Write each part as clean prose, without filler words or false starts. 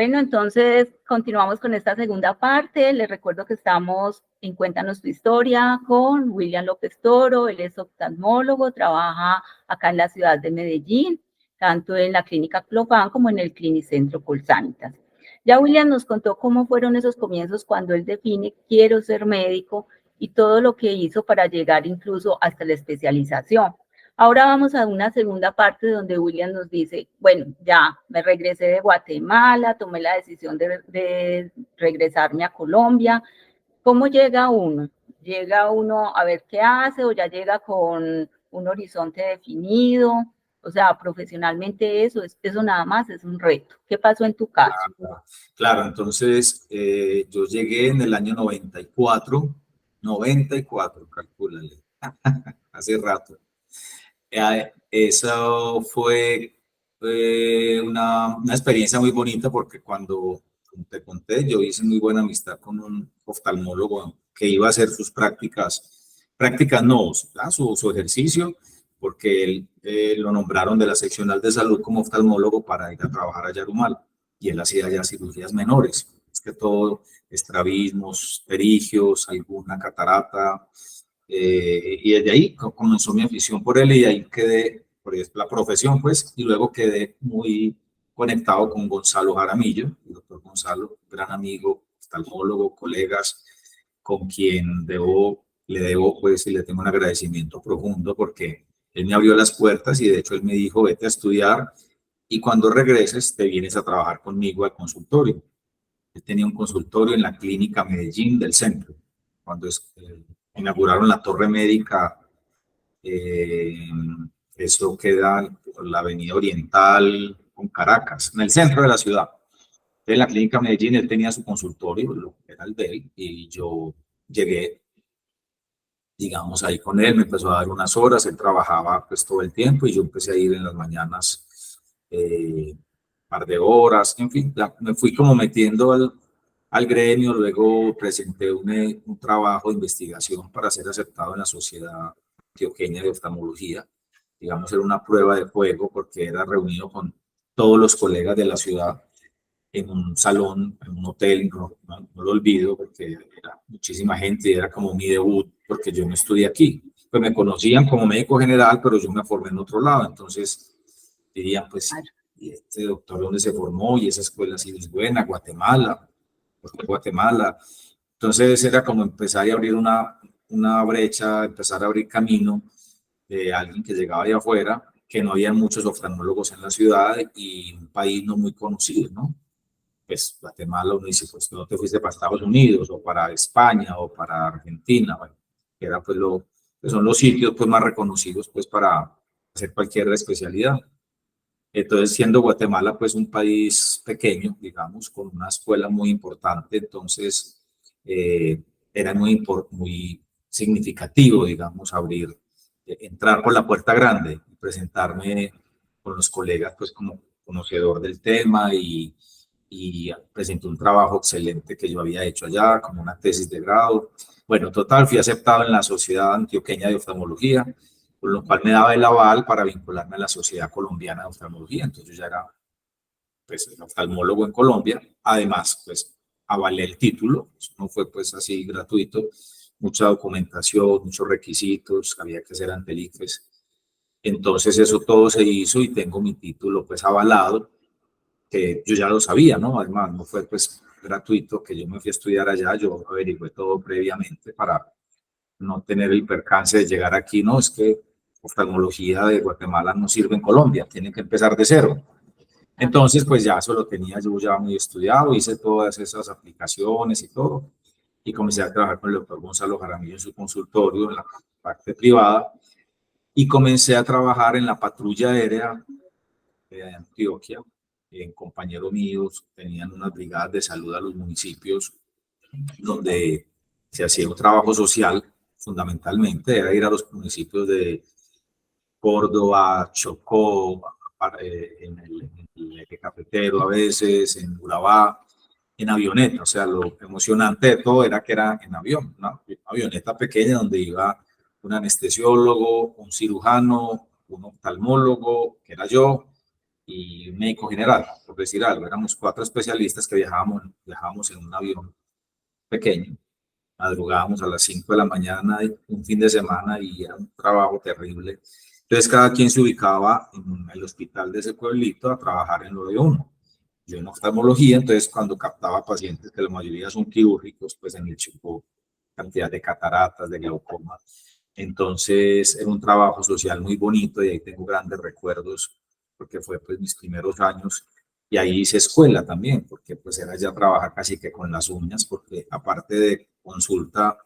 Bueno, entonces continuamos con esta segunda parte. Les recuerdo que estamos en Cuéntanos tu historia con William López Toro. Él es oftalmólogo, trabaja acá en la ciudad de Medellín, tanto en la clínica Clopán como en el Clinicentro Colsanitas. Ya William nos contó cómo fueron esos comienzos cuando él define quiero ser médico y todo lo que hizo para llegar incluso hasta la especialización. Ahora vamos a una segunda parte donde William nos dice, bueno, ya me regresé de Guatemala, tomé la decisión de regresarme a Colombia. ¿Cómo llega uno? ¿Llega uno a ver qué hace o ya llega con un horizonte definido? O sea, profesionalmente eso nada más es un reto. ¿Qué pasó en tu caso? Claro, entonces yo llegué en el año 94, calcúlale, hace rato. Eso fue una experiencia muy bonita porque cuando, como te conté, yo hice muy buena amistad con un oftalmólogo que iba a hacer sus prácticas no, su ejercicio, porque él lo nombraron de la seccional de salud como oftalmólogo para ir a trabajar a Yarumal, y él hacía ya cirugías menores, es que todo, estrabismos, pterigios, alguna catarata, y desde ahí comenzó mi afición por él y ahí quedé, por la profesión pues, y luego quedé muy conectado con Gonzalo Jaramillo, el doctor Gonzalo, gran amigo, oftalmólogo, colegas, con quien le debo pues y le tengo un agradecimiento profundo porque él me abrió las puertas y de hecho él me dijo vete a estudiar y cuando regreses te vienes a trabajar conmigo al consultorio. Él tenía un consultorio en la clínica Medellín del centro, cuando inauguraron la torre médica, eh, eso queda por la avenida Oriental con Caracas, en el centro de la ciudad. En la clínica Medellín él tenía su consultorio, lo que era el de él, y yo llegué, digamos, ahí con él, me empezó a dar unas horas, él trabajaba pues todo el tiempo y yo empecé a ir en las mañanas par de horas, en fin, me fui como metiendo al gremio, luego presenté un trabajo de investigación para ser aceptado en la Sociedad Antioqueña de Oftalmología, digamos, era una prueba de fuego porque era reunido con todos los colegas de la ciudad en un salón, en un hotel, no lo olvido porque era muchísima gente y era como mi debut porque yo no estudié aquí. Pues me conocían como médico general, pero yo me formé en otro lado, entonces dirían, pues, ¿y este doctor dónde se formó? Y esa escuela sí es buena, Guatemala, porque Guatemala. Entonces era como empezar a abrir una brecha, empezar a abrir camino de alguien que llegaba de afuera, que no había muchos oftalmólogos en la ciudad y un país no muy conocido, ¿no? Pues Guatemala uno dice, pues no te fuiste para Estados Unidos o para España o para Argentina, bueno, que era pues que son los sitios pues más reconocidos pues para hacer cualquier especialidad. Entonces, siendo Guatemala pues un país pequeño, digamos, con una escuela muy importante, entonces era muy significativo, digamos, entrar por la puerta grande y presentarme con los colegas pues como conocedor del tema y presenté un trabajo excelente que yo había hecho allá, como una tesis de grado. Bueno, total, fui aceptado en la Sociedad Antioqueña de Oftalmología, con lo cual me daba el aval para vincularme a la Sociedad Colombiana de Oftalmología. Entonces yo ya era pues, oftalmólogo en Colombia. Además, pues avalé el título, eso no fue pues así gratuito, mucha documentación, muchos requisitos, había que hacer ante el ICFES. Entonces eso todo se hizo y tengo mi título pues avalado, que yo ya lo sabía, ¿no? Además, no fue pues gratuito que yo me fui a estudiar allá, yo averigué todo previamente para no tener el percance de llegar aquí, no, es que oftalmología de Guatemala no sirve en Colombia, tienen que empezar de cero. Entonces, pues ya eso lo tenía yo ya muy estudiado, hice todas esas aplicaciones y todo, y comencé a trabajar con el doctor Gonzalo Jaramillo en su consultorio, en la parte privada, y comencé a trabajar en la patrulla aérea de Antioquia, en compañeros míos tenían unas brigadas de salud a los municipios donde se hacía un trabajo social, fundamentalmente era ir a los municipios de Córdoba, Chocó, en el eje cafetero a veces, en Urabá, en avioneta. O sea, lo emocionante de todo era que era en avión, una avioneta pequeña donde iba un anestesiólogo, un cirujano, un oftalmólogo, que era yo, y un médico general, por decir algo. Éramos 4 especialistas que viajábamos en un avión pequeño, madrugábamos a las 5 de la mañana, un fin de semana, y era un trabajo terrible. Entonces cada quien se ubicaba en el hospital de ese pueblito a trabajar en lo de uno. Yo en oftalmología, entonces cuando captaba pacientes, que la mayoría son quirúrgicos, pues en el Chocó, cantidad de cataratas, de glaucoma. Entonces era un trabajo social muy bonito y ahí tengo grandes recuerdos porque fue pues mis primeros años y ahí hice escuela también porque pues era ya trabajar casi que con las uñas porque aparte de consulta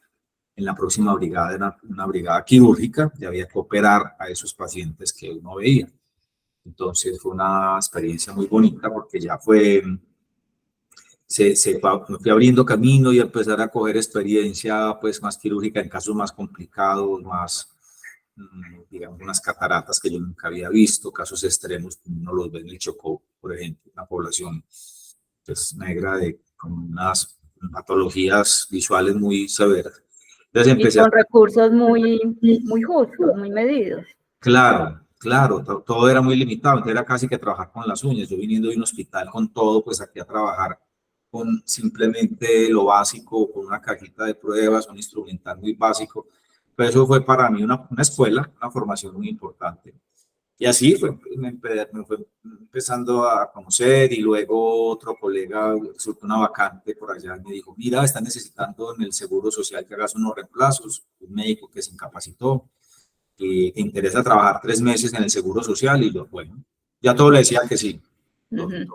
en la próxima brigada era una brigada quirúrgica y había que operar a esos pacientes que uno veía. Entonces fue una experiencia muy bonita porque ya fue me fui abriendo camino y empezar a coger experiencia pues más quirúrgica en casos más complicados, más, digamos, unas cataratas que yo nunca había visto, casos extremos, uno los ve en el Chocó, por ejemplo, una población pues, negra con unas patologías visuales muy severas. Entonces empecé y con recursos muy justos, muy medidos. Claro, claro, todo era muy limitado, entonces era casi que trabajar con las uñas. Yo viniendo de un hospital con todo, pues aquí a trabajar con simplemente lo básico, con una cajita de pruebas, un instrumental muy básico. Pero eso fue para mí una escuela, una formación muy importante. Y así fue, me fue empezando a conocer y luego otro colega surgió una vacante por allá y me dijo, mira, está necesitando en el Seguro Social que hagas unos reemplazos, un médico que se incapacitó y te interesa trabajar 3 meses en el Seguro Social, y yo, bueno, ya todo le decía que sí. Entonces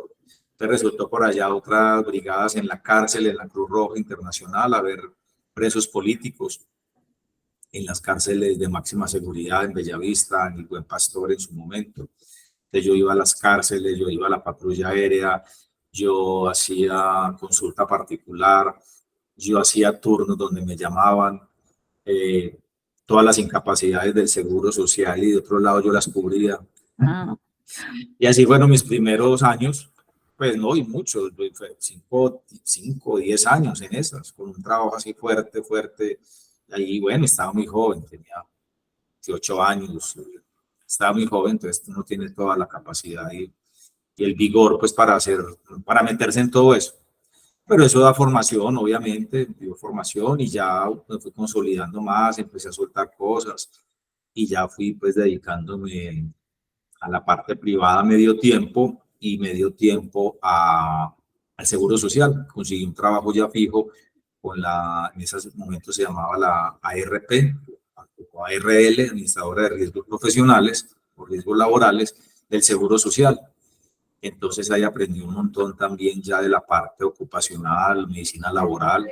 resultó por allá otras brigadas en la cárcel, en la Cruz Roja Internacional, a ver presos políticos en las cárceles de máxima seguridad en Bellavista, en el Buen Pastor en su momento. Entonces yo iba a las cárceles, yo iba a la patrulla aérea, yo hacía consulta particular, yo hacía turnos donde me llamaban, todas las incapacidades del Seguro Social y de otro lado yo las cubría. Y así fueron mis primeros años, pues no, y muchos, 5 o 10 años en esas, con un trabajo así fuerte, fuerte. Y ahí, bueno, estaba muy joven, tenía 18 años, estaba muy joven, entonces uno tiene toda la capacidad y el vigor, pues, para meterse en todo eso. Pero eso da formación, obviamente, dio formación y ya me fui consolidando más, empecé a soltar cosas y ya fui pues dedicándome a la parte privada medio tiempo y medio tiempo al Seguro Social. Conseguí un trabajo ya fijo en esos momentos se llamaba la ARP, o ARL, Administradora de Riesgos Profesionales o Riesgos Laborales del Seguro Social. Entonces ahí aprendí un montón también ya de la parte ocupacional, medicina laboral.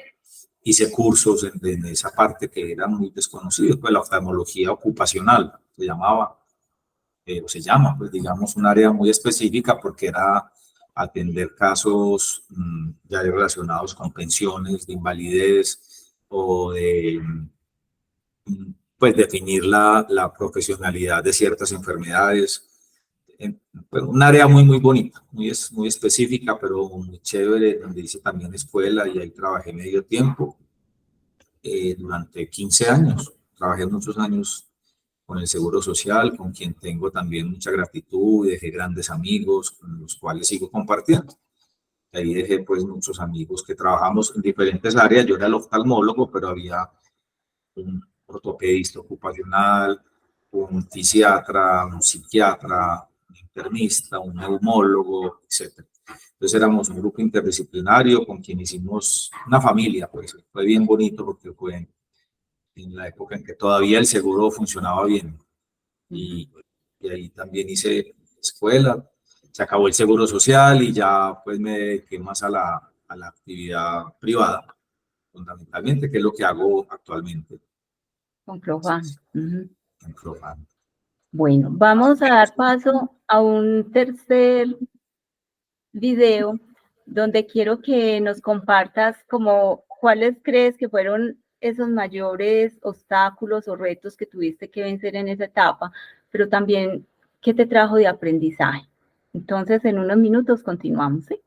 Hice cursos en esa parte que era muy desconocida, pues la oftalmología ocupacional se llamaba, o se llama, pues digamos, un área muy específica porque era atender casos ya relacionados con pensiones de invalidez o de, pues definir la profesionalidad de ciertas enfermedades. Un área muy, muy bonita, muy específica, pero muy chévere, donde hice también escuela y ahí trabajé medio tiempo durante 15 años. Trabajé muchos años con el Seguro Social, con quien tengo también mucha gratitud, dejé grandes amigos con los cuales sigo compartiendo. Ahí dejé pues muchos amigos que trabajamos en diferentes áreas. Yo era el oftalmólogo, pero había un ortopedista ocupacional, un fisiatra, un psiquiatra, un internista, un neumólogo, etc. Entonces éramos un grupo interdisciplinario con quien hicimos una familia, pues fue bien bonito porque fue en la época en que todavía el seguro funcionaba bien. Y ahí también hice escuela, se acabó el Seguro Social y ya pues me dediqué más a la actividad privada, fundamentalmente, que es lo que hago actualmente. Con Profan. En Profan. Bueno, vamos a dar paso a un tercer video donde quiero que nos compartas como cuáles crees que fueron esos mayores obstáculos o retos que tuviste que vencer en esa etapa, pero también qué te trajo de aprendizaje. Entonces, en unos minutos continuamos, ¿sí?